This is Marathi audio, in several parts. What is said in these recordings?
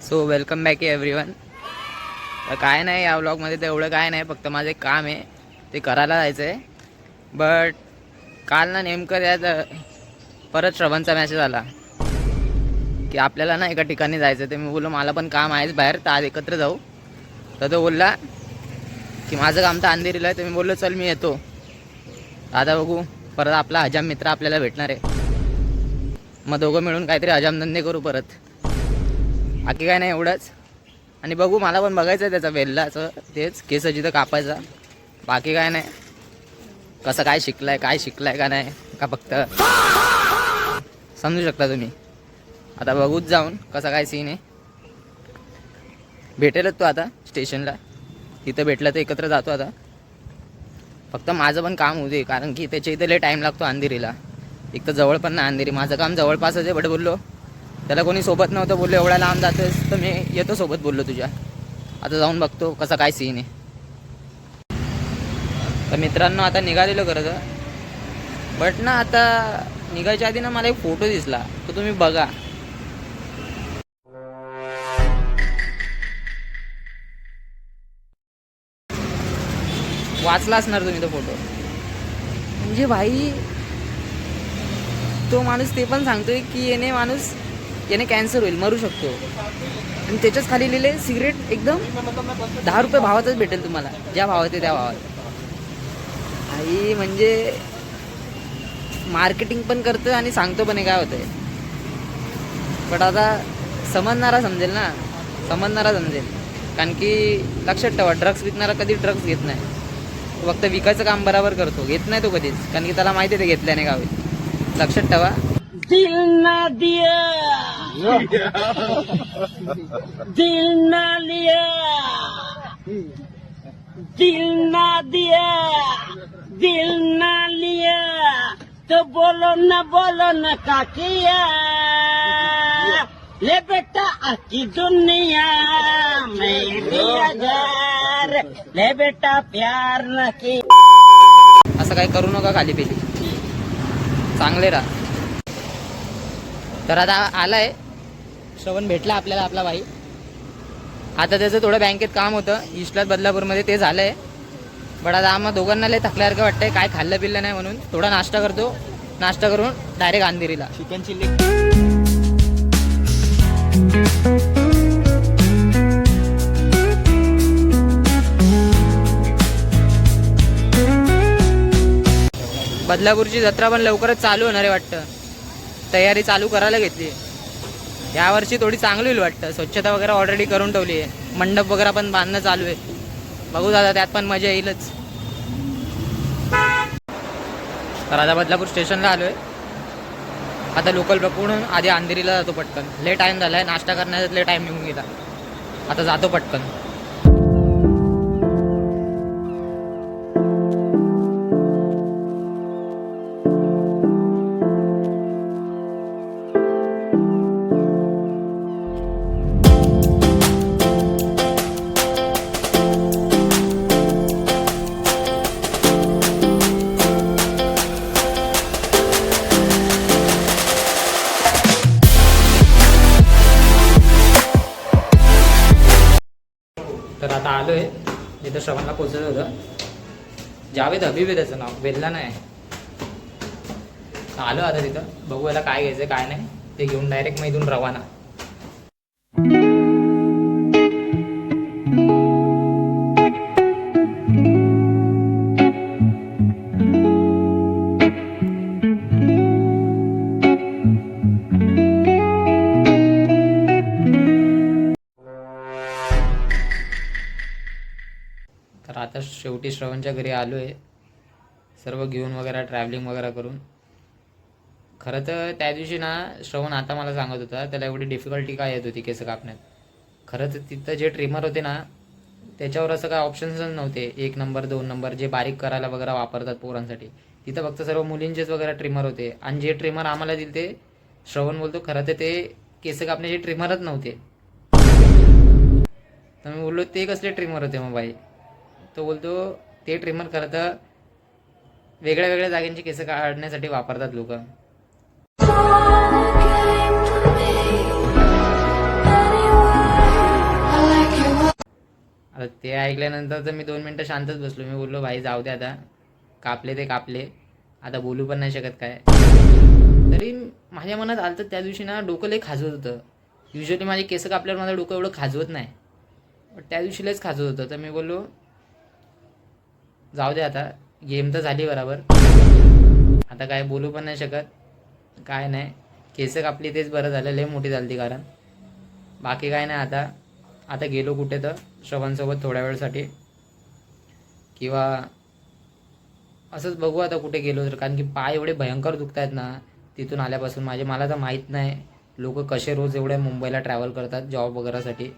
So welcome back everyone. तर काय नाही या व्लॉगमध्ये तर एवढं काय नाही, फक्त माझं एक काम आहे ते करायला जायचं आहे. बट काल ना नेमकं त्यात परत श्रवणचा मेसेज आला की आपल्याला ना एका ठिकाणी जायचं. ते मी बोललो मला पण काम आहेच बाहेर, तर आज एकत्र जाऊ. तर तो बोलला की माझं काम तर अंधेरीला आहे. तर मी बोललो चल मी येतो. आता बघू परत आपला हजाम मित्र आपल्याला भेटणार आहे, मग दोघं मिळून काहीतरी हजाम धंदे करू परत. बाकी काय नाही एवढंच. आणि बघू मला पण बघायचं आहे त्याचा वेल्लाचं, तेच केस जिथं कापायचा. बाकी काय नाही. कसं काय शिकलाय का नाही का फक्त समजू शकता तुम्ही. आता बघूच जाऊन कसा काय सीन आहे. भेटेलच तो आता स्टेशनला, तिथं भेटला तर एकत्र जातो. आता फक्त माझं पण काम होऊ दे, कारण की त्याच्या इथं लय टाईम लागतो अंधेरीला. एक तर जवळ पण नाही अंधेरी, माझं काम जवळपासच आहे. बट बोललो त्याला कोणी सोबत नव्हतं, बोललो एवढ्या लांब जातोस तर मी येतो सोबत बोललो तुझ्या. आता जाऊन बघतो कसा काय सीन आहे. तर मित्रांनो आता निघालेलो खरं, बट ना आता निघायच्या आधी ना मला एक फोटो दिसला, तो तुम्ही बघा. वाचला असणार तुम्ही तो फोटो. म्हणजे भाई तो माणूस ते पण सांगतोय की याने कॅन्सर होईल, मरू शकतो. आणि त्याच्याच खाली लिहिले सिगरेट एकदम 10 रुपये भावातच भेटेल तुम्हाला, ज्या भावात आहे त्या भावात. आई म्हणजे मार्केटिंग पण करतं आणि सांगतो पण काय होतंय. बट आता समजणारा समजेल ना, समजेल. कारण की लक्षात ठेवा, ड्रग्स विकणारा कधी ड्रग्स घेत नाही. तो फक्त विकायचं काम बरोबर करतो, घेत नाही तो कधीच. कारण की त्याला माहिती आहे ते घेतल्याने काय होईल. लक्षात ठेवा. दिल ना दिया दिल ना लिया दिल ना दिया दिल ना लिया तो बोलो ना का किया ले बेटा आकी दुनिया में दिया घर ले बेटा प्यार न की. असं काही करू नका खाली पेली, चांगले राहा. तर आता आलाय श्रवण, भेटला आपल्याला आपला भाई. आता त्याचं थोडं बँकेत काम होतं ईस्टला बदलापूरमध्ये, ते झालंय. बट आता आम्हा दोघांना लय थकल्यासारखं वाटतंय, काय खाल्लं पिल्लं नाही म्हणून थोडा नाश्ता करतो. नाश्ता करून डायरेक्ट अंधेरीला. चिकन चिल्ली बदलापूरची जत्रा पण लवकरच चालू होणार आहे वाटतं. तयारी चालू करायला घेतली. यावर्षी थोडी चांगली होईल वाटतं. स्वच्छता वगैरे ऑलरेडी करून ठेवली आहे. मंडप वगैरे पण बांधणं चालू आहे. बघू दादा, त्यात पण मजा येईलच. तर आता बदलापूर स्टेशनला आलो आहे. आता लोकल पकडून आधी अंधेरीला जातो पटकन. लय टाईम झाला आहे, नाश्ता करण्याचा लय टाईम निघून गेला. आता जातो पटकन. तर आता आलो आहे जिथं श्रवणला पोचत होतं. जावेद हबीब आहे त्याचं नाव, वेल्ला नाही. आलो आता तिथं, बघू याला काय घ्यायचं काय नाही, ते घेऊन डायरेक्ट मग इथून रवाना. तर आता शेवटी श्रवणच्या घरी आलो आहे, सर्व घेऊन वगैरे ट्रॅव्हलिंग वगैरे करून. खरं तर त्या दिवशी ना श्रवण आता मला सांगत होता त्याला एवढी डिफिकल्टी काय येत होती केस कापण्यात. खरं तर तिथं जे ट्रिमर होते ना त्याच्यावर असं काय ऑप्शन्सच नव्हते. 1 नंबर 2 नंबर जे बारीक करायला वगैरे वापरतात पोरांसाठी, तिथं फक्त सर्व मुलींचेच वगैरे ट्रिमर होते. आणि जे ट्रिमर आम्हाला दिले ते श्रवण बोलतो खरं तर ते केस कापण्याचे ट्रिमरच नव्हते. तर मी बोललो ते कसले ट्रिमर होते मग बाई. तो बोलतो ते ट्रिमर खरं तर वेगळ्या वेगळ्या जागांची केस काढण्यासाठी वापरतात लोक. आता ते ऐकल्यानंतर तर मी 2 मिनटं शांतच बसलो. मी बोललो भाई जाऊ दे आता, कापले ते कापले, आता बोलू पण नाही शकत काय. तरी माझ्या मनात आलं तर त्या दिवशी ना डोकं लय खाजवत होतं. युजली माझे केस कापल्यावर माझं डोकं एवढं खाजवत नाही, पण त्या दिवशी लयच खाजवत होतं. तर मी बोललो जाऊ दे आता, गेम तर झाली बरोबर, आता काय बोलू पण नाही शकत, काय नाही, केस कापली तेच बरं झालं, लय मोठी झाली ती कारण. बाकी काय नाही. आता आता गेलो कुठे तर श्रवणसोबत थोड्या वेळसाठी, किंवा असंच बघू आता कुठे गेलो तर, कारण की पाय एवढे भयंकर दुखत आहेत ना तिथून आल्यापासून माझे. मला तर माहीत नाही लोक कसे रोज एवढ्या मुंबईला ट्रॅव्हल करतात जॉब वगैरेसाठी.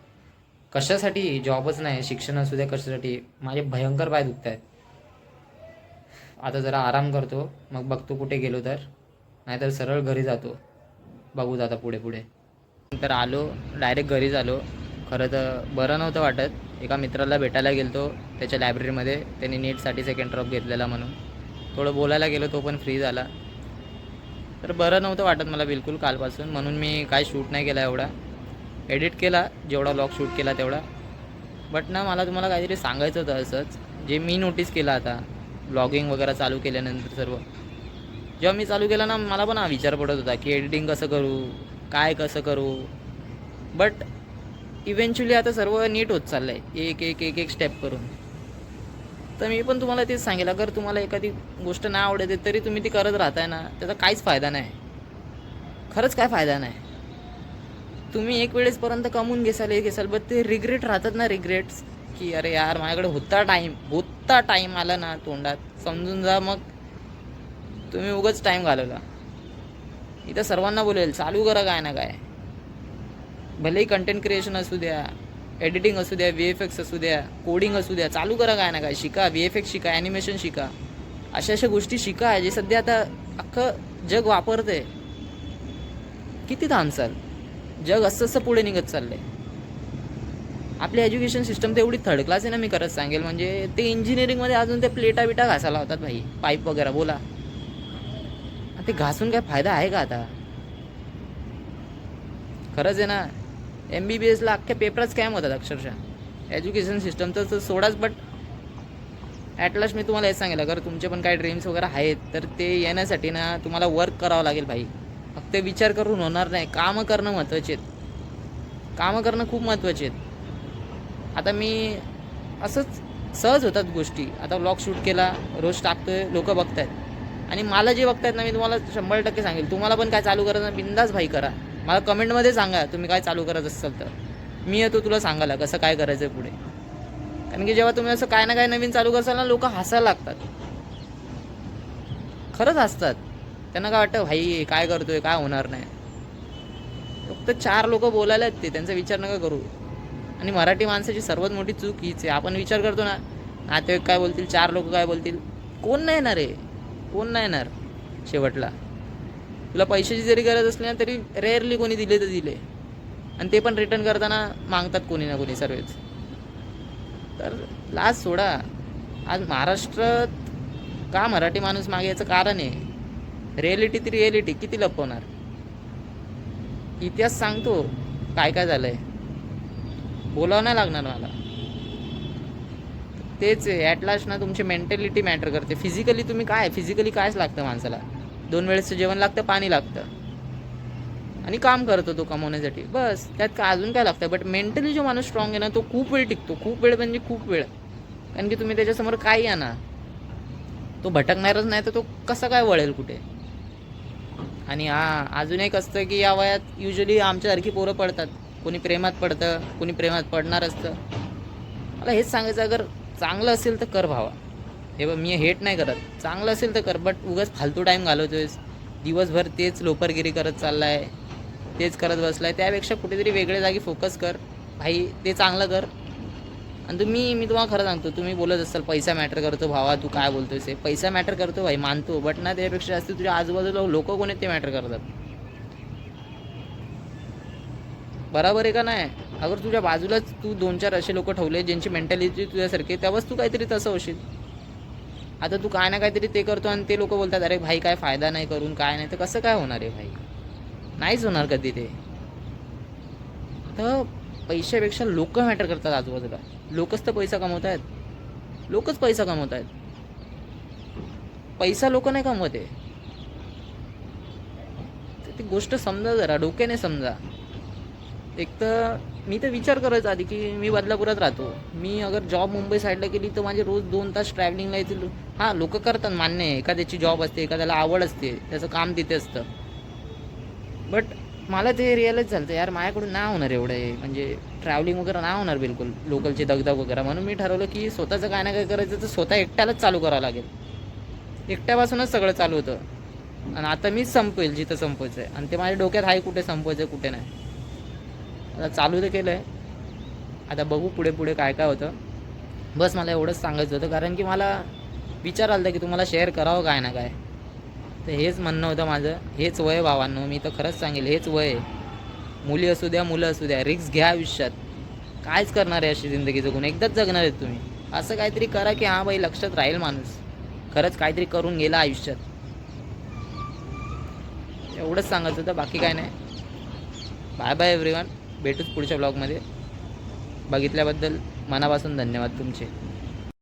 कशासाठी, जॉबच नाही, शिक्षण असू द्या, कशासाठी, माझे भयंकर पाय दुखत आहेत. आता जरा आराम करतो, मग बघतो कुठे गेलो तर, नाहीतर सरळ घरी जातो. बघू आता पुढे पुढे. नंतर आलो, डायरेक्ट घरीच आलो. खरं तर बरं नव्हतं वाटत. एका मित्राला भेटायला गेलतो त्याच्या लायब्ररीमध्ये, त्यांनी नीटसाठी सेकंड ड्रॉप घेतलेला म्हणून थोडं बोलायला गेलो, तो पण फ्री झाला. तर बरं नव्हतं वाटत मला बिलकुल कालपासून, म्हणून मी काय शूट नाही केला एवढा. एडिट केला जेवढा व्लॉग शूट केला तेवढा. बट ना मला तुम्हाला काहीतरी सांगायचं होतं असंच, जे मी नोटीस केलं आता व्लॉगिंग वगैरे चालू केल्यानंतर. सर्व जेव्हा मी चालू केलं ना, मला पण हा विचार पडत होता की एडिटिंग कसं करू, काय कसं करू. बट इव्हेंच्युअली आता सर्व नीट होत चाललं आहे, एक एक एक एक स्टेप करून. तर मी पण तुम्हाला तेच सांगेल, अगर तुम्हाला एखादी गोष्ट नाही आवडते तरी तुम्ही ती करत राहताय ना, त्याचा काहीच फायदा नाही. खरंच काय फायदा नाही. तुम्ही एक वेळेसपर्यंत कमवून घेसाल बट ते रिग्रेट राहतात ना, रिग्रेट्स, की अरे यार माझ्याकडे होता टाईम आला ना तोंडात, समजून जा, मग तुम्ही उगाच टाईम घालवला. इथं सर्वांना बोलेल चालू करा काय ना काय, भलेही कंटेंट क्रिएशन असू द्या, एडिटिंग असू द्या, VFX असू द्या, कोडिंग असू द्या, चालू करा काय ना काय, शिका, VFX शिका, ॲनिमेशन शिका, अशा गोष्टी शिका जे सध्या आता अख्खं जग वापरते. किती थांबचाल, जग असं पुढे निघत चाललंय. आपली एज्युकेशन सिस्टम तर एवढी थर्ड क्लास आहे ना, मी खरंच सांगेल. म्हणजे ते इंजिनिअरिंगमध्ये अजून ते प्लेटा बिटा घासायला होतात भाई, पाईप वगैरे. बोला ते घासून काय फायदा आहे का आता? खरंच आहे ना, MBBSला अख्ख्या पेपरच स्कॅम होतात अक्षरशः. एज्युकेशन सिस्टम तर सोडाच, बट ॲटलास्ट मी तुम्हाला हेच सांगेल, अगर तुमचे पण काही ड्रीम्स वगैरे आहेत तर ते येण्यासाठी ना तुम्हाला वर्क करावं लागेल भाई. फक्त विचार करून होणार नाही, कामं करणं महत्त्वाचे आहेत. कामं करणं खूप महत्त्वाचे आहेत. आता मी असंच सहज होतात गोष्टी. आता व्लॉग शूट केला, रोज टाकतोय, लोक बघत आहेत, आणि मला जे बघतायत ना, मी तुम्हाला 100% सांगेल, तुम्हाला पण काय चालू करायचं बिंदास भाई करा. मला कमेंटमध्ये सांगा तुम्ही काय चालू करत असाल तर, मी येतो तुला सांगायला कसं काय करायचं आहे पुढे. कारण की जेव्हा तुम्ही असं काय ना काय नवीन चालू करसाल ना, लोक हसायला लागतात. खरंच हसतात. त्यांना काय वाटतं भाई काय करतोय, काय होणार नाही. फक्त 4 लोक बोलायला आहेत, ते त्यांचा विचार नका करू. आणि मराठी माणसाची सर्वात मोठी चूक हीच आहे. आपण विचार करतो ना, नातेवाईक काय बोलतील, 4 लोक काय बोलतील, कोण नाही येणार आहे, कोण नाही येणार. शेवटला तुला पैशाची जरी गरज असली ना, तरी रेअरली कोणी दिले तर दिले, आणि ते पण रिटर्न करताना मागतात कोणी ना कोणी सर्वच. तर लाज सोडा. आज महाराष्ट्रात का मराठी माणूस मागे याचं कारण आहे, रिॲलिटी ती रिॲलिटी किती लपवणार. इतिहास सांगतो काय काय झालंय, बोलावं नाही लागणार मला. तेच आहे, ॲट लास्ट ना तुमची मेंटॅलिटी मॅटर करते. फिजिकली तुम्ही काय, फिजिकली कायच लागतं माणसाला, 2 वेळेचं जेवण लागतं, पाणी लागतं, आणि काम करतो तो कमवण्यासाठी, बस. त्यात काय अजून काय लागतं. बट मेंटली जो माणूस स्ट्रॉंग आहे ना, तो खूप वेळ टिकतो, खूप वेळ म्हणजे खूप वेळ. कारण की तुम्ही त्याच्यासमोर काही या ना, तो भटकणारच नाही, तर तो कसं काय वळेल कुठे. आणि अजून एक असतं की या वयात युजली आमच्यासारखी पोरं पडतात. कोणी प्रेमात पडतं, कोणी प्रेमात पडणार असतं. मला हेच सांगायचं, अगर चांगलं असेल तर कर भावा. हे बघ, मी हेट नाही करत, चांगलं असेल तर कर, बट उगाच फालतू टाईम घालवतोयस, दिवसभर तेच लोपरगिरी करत चाललाय, तेच करत बसलाय. त्यापेक्षा कुठेतरी वेगळ्या जागी फोकस कर भाई, ते चांगलं कर. आणि मी तुम्हाला खरं सांगतो, तुम्ही बोलत असाल पैसा मॅटर करतो भावा, तू काय बोलतोयस, हे पैसा मॅटर करतो भाई, मानतो. बट ना त्यापेक्षा जास्त तुझ्या आजूबाजूला लोक कोण आहेत ते मॅटर करतात. बरोबर आहे का नाही? अगर तुझ्या बाजूलाच तू 2-4 असे लोक ठेवले ज्यांची मेंटॅलिटी तुझ्यासारखी, तेव्हाच तू काहीतरी तसं होशील. आता तू काय ना काहीतरी ते करतो आणि ते लोक बोलतात अरे भाई काय फायदा नाही करून, काय नाही, तर कसं काय होणार आहे भाई, नाहीच होणार कधी ते. तर पैशापेक्षा लोक मॅटर करतात आजूबाजूला. लोकच तर पैसा कमवत आहेत, लोकच पैसा कमवत आहेत. पैसा लोक नाही कमवत आहे. ती गोष्ट समजा, जरा डोक्याने समजा. एक तर मी तर विचार करायचा आधी की मी बदलापुरात राहतो, मी अगर जॉब मुंबई साईडला केली तर माझे रोज 2 तास ट्रॅव्हलिंगला येतील. हां, लोक करतात, मान्य आहे, एखाद्याची जॉब असते, एखाद्याला आवड असते, त्याचं काम तिथे असतं. बट मला ते रिअलाईज झालं यार, माझ्याकडून नाही होणार एवढं आहे, म्हणजे ट्रॅव्हलिंग वगैरे नाही होणार बिलकुल, लोकलची दगदग वगैरे. म्हणून मी ठरवलं की स्वतःचं काय ना काय करायचं तर स्वतः एकट्यालाच चालू करावं लागेल. एकट्यापासूनच सगळं चालू होतं. आणि आता मीच संपवेल जिथं संपवायचं आहे, आणि ते माझ्या डोक्यात आहे कुठे संपवायचं आहे कुठे नाही. आता चालू तर केलं आहे, आता बघू पुढे पुढे काय काय होतं. बस मला एवढंच सांगायचं होतं, कारण की मला विचार आला की तुम्हाला शेअर करावं काय ना काय. तर हेच म्हणणं होतं माझं. हेच वय भावांनो, मी तर खरंच सांगेल, हेच वय आहे. मुली असू द्या, मुलं असू द्या, रिस्क घ्या आयुष्यात. कायच करणार आहे अशी जिंदगी जगून, एकदाच जगणार आहेत तुम्ही. असं काहीतरी करा की हां बाई लक्षात राहील माणूस, खरंच काहीतरी करून गेला आयुष्यात. एवढंच सांगायचं होतं, बाकी काय नाही. बाय बाय एव्हरीवन, भेटूच पुढच्या ब्लॉगमध्ये. बघितल्याबद्दल मनापासून धन्यवाद तुमचे.